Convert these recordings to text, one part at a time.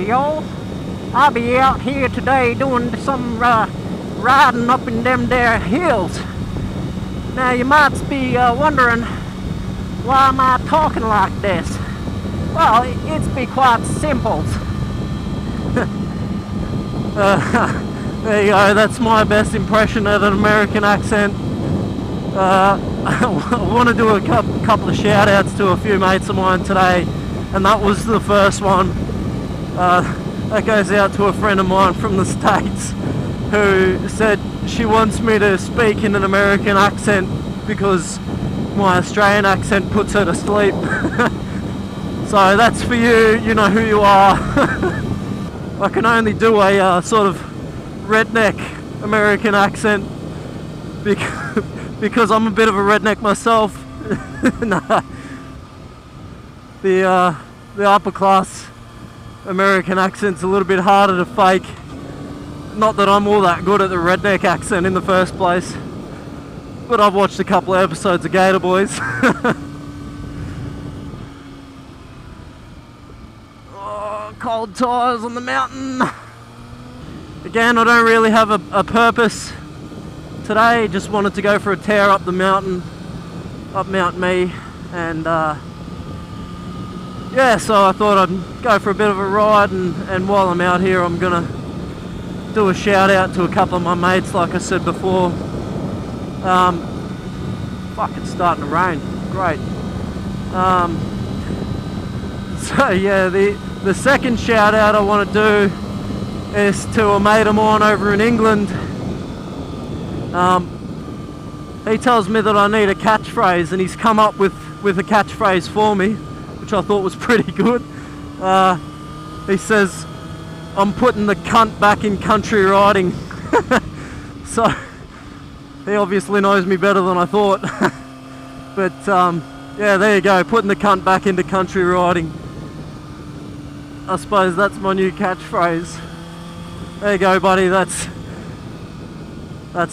y'all. I'll be out here today doing some riding up in them there hills. Now you might be wondering, why am I talking like this? Well, it's be quite simple. There you go, that's my best impression of an American accent. I want to do a couple of shout outs to a few mates of mine today, and that was the first one. That goes out to a friend of mine from the States who said she wants me to speak in an American accent because my Australian accent puts her to sleep. So that's for you, you know who you are. I can only do a sort of redneck American accent because I'm a bit of a redneck myself. Nah. The upper class American accent's a little bit harder to fake. Not that I'm all that good at the redneck accent in the first place, but I've watched a couple of episodes of Gator Boys. Oh, cold tires on the mountain. Again, I don't really have a purpose today. Just wanted to go for a tear up the mountain, up Mount Me, and yeah, so I thought I'd go for a bit of a ride, and while I'm out here I'm gonna do a shout out to a couple of my mates, like I said before. Fuck, it's starting to rain. Great. So yeah, the second shout out I want to do is to a mate of mine over in England. He tells me that I need a catchphrase, and he's come up with a catchphrase for me, which I thought was pretty good. He says, "I'm putting the cunt back in country riding." So he obviously knows me better than I thought. But yeah, there you go, putting the cunt back into country riding. I suppose that's my new catchphrase. There you go, buddy, that's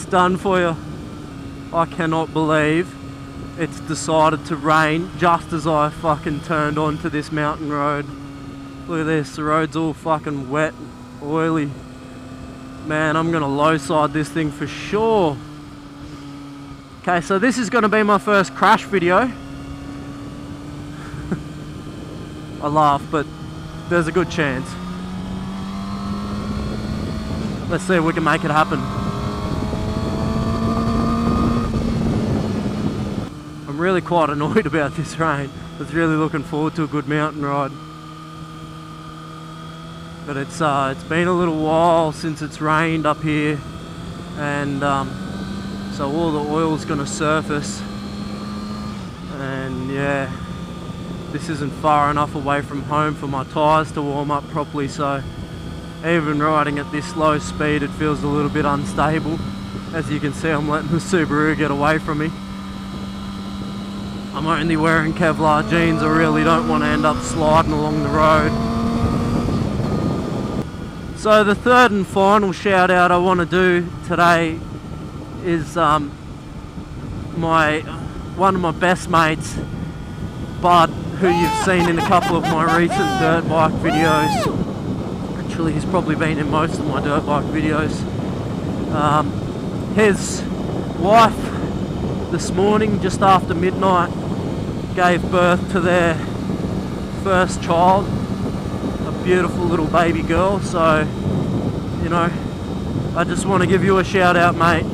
done for you. I cannot believe it's decided to rain just as I fucking turned onto this mountain road. Look at this, the road's all fucking wet, oily. Man, I'm gonna low side this thing for sure. Okay, so this is gonna be my first crash video. I laugh, but there's a good chance. Let's see if we can make it happen. I'm really quite annoyed about this rain. I was really looking forward to a good mountain ride. But it's been a little while since it's rained up here, and so all the oil's gonna surface, and yeah, this isn't far enough away from home for my tyres to warm up properly, so even riding at this low speed it feels a little bit unstable. As you can see, I'm letting the Subaru get away from me. I'm only wearing Kevlar jeans. I really don't want to end up sliding along the road. So the third and final shout out I want to do today is one of my best mates, Bud, who you've seen in a couple of my recent dirt bike videos. Actually, he's probably been in most of my dirt bike videos. His wife this morning, just after midnight, gave birth to their first child, a beautiful little baby girl. So, you know, I just want to give you a shout out, mate.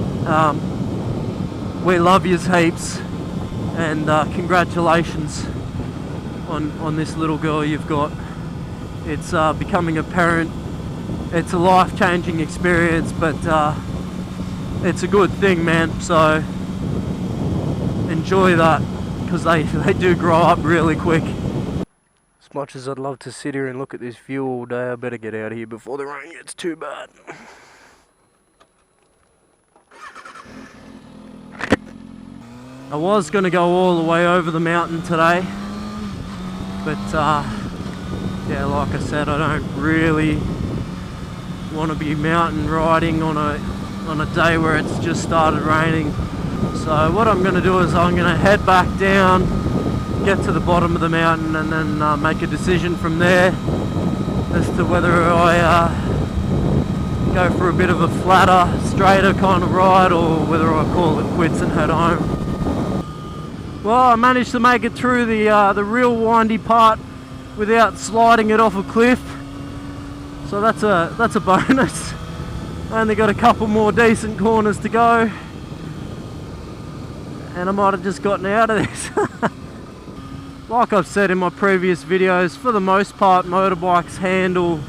We love yous heaps, and congratulations on this little girl you've got. It's becoming a parent. It's a life-changing experience, but it's a good thing, man. So enjoy that, because they do grow up really quick. As much as I'd love to sit here and look at this view all day, I better get out of here before the rain gets too bad. I was going to go all the way over the mountain today, but yeah, like I said, I don't really want to be mountain riding on a day where it's just started raining. So what I'm going to do is I'm going to head back down, get to the bottom of the mountain, and then make a decision from there. as to whether I go for a bit of a flatter, straighter kind of ride, or whether I call it quits and head home. Well, I managed to make it through the real windy part without sliding it off a cliff, so that's a bonus. I only got a couple more decent corners to go, and I might have just gotten out of this. Like I've said in my previous videos, for the most part motorbikes handle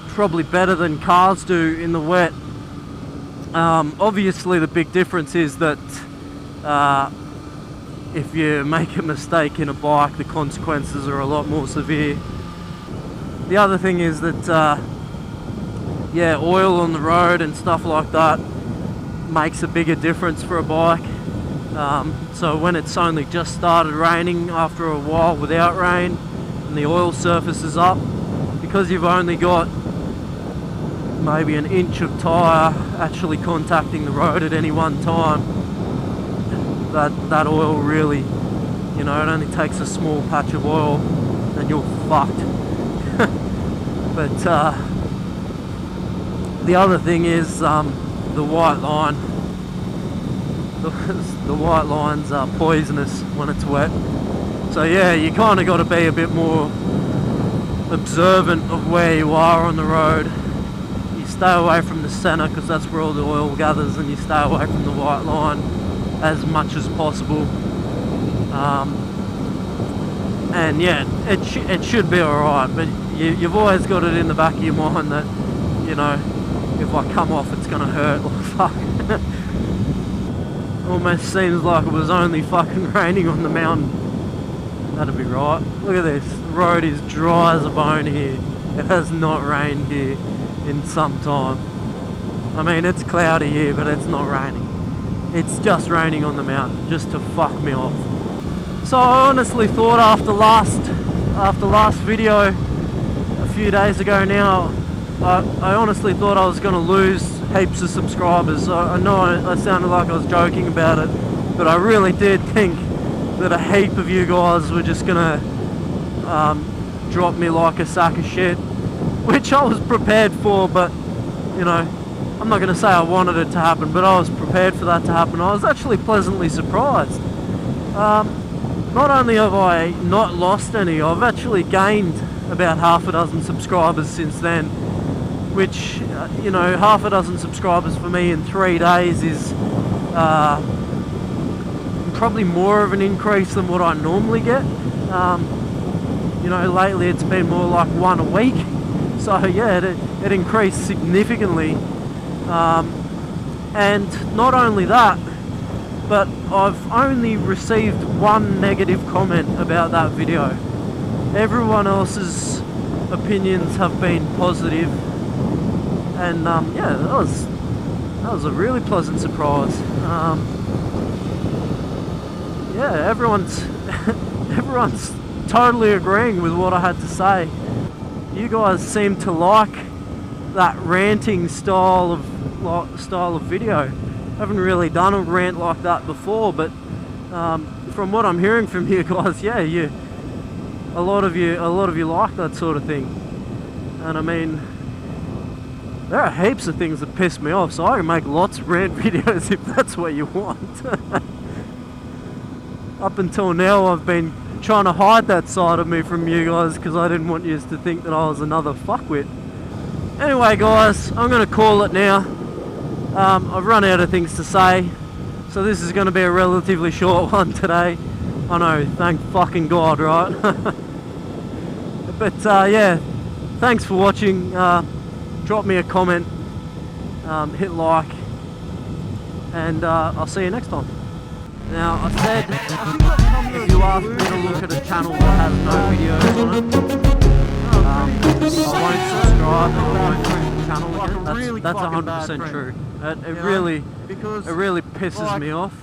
probably better than cars do in the wet. Obviously the big difference is that if you make a mistake in a bike, the consequences are a lot more severe. The other thing is that yeah, oil on the road and stuff like that makes a bigger difference for a bike. So when it's only just started raining after a while without rain and the oil surface is up, because you've only got maybe an inch of tyre actually contacting the road at any one time, that oil really, you know, it only takes a small patch of oil and you're fucked. But the other thing is the white line. The white lines are poisonous when it's wet. So yeah, you kind of got to be a bit more observant of where you are on the road. You stay away from the centre because that's where all the oil gathers, and you stay away from the white line as much as possible. And yeah, it should be alright, but you've always got it in the back of your mind that, you know, if I come off it's gonna hurt. Like, fuck. Almost seems like it was only fucking raining on the mountain. That'd be right. Look at this. The road is dry as a bone here. It has not rained here in some time. I mean, it's cloudy here, but it's not raining. It's just raining on the mountain, just to fuck me off. So I honestly thought after last video a few days ago now, I honestly thought I was going to lose heaps of subscribers. I know I sounded like I was joking about it, but I really did think that a heap of you guys were just gonna drop me like a sack of shit, which I was prepared for. But you know, I'm not gonna say I wanted it to happen, but I was prepared for that to happen. I was actually pleasantly surprised. Not only have I not lost any, I've actually gained about half a dozen subscribers since then, which, you know, half a dozen subscribers for me in 3 days is probably more of an increase than what I normally get. You know, lately it's been more like one a week, so yeah, it increased significantly. And not only that, but I've only received one negative comment about that video. Everyone else's opinions have been positive, and yeah, that was a really pleasant surprise. Yeah, everyone's totally agreeing with what I had to say. You guys seem to like that ranting style of video. I haven't really done a rant like that before, but from what I'm hearing from you guys, yeah, a lot of you like that sort of thing. And I mean, there are heaps of things that piss me off, so I can make lots of rant videos if that's what you want. Up until now, I've been trying to hide that side of me from you guys because I didn't want you to think that I was another fuckwit. Anyway, guys, I'm going to call it now. I've run out of things to say, so this is going to be a relatively short one today. I know, thank fucking God, right? But yeah, thanks for watching. Drop me a comment, hit like, and I'll see you next time. Now, I said, if you ask me to look at a channel that has no videos on it, I won't subscribe and I won't change the channel again. That's 100% true. It really pisses me off.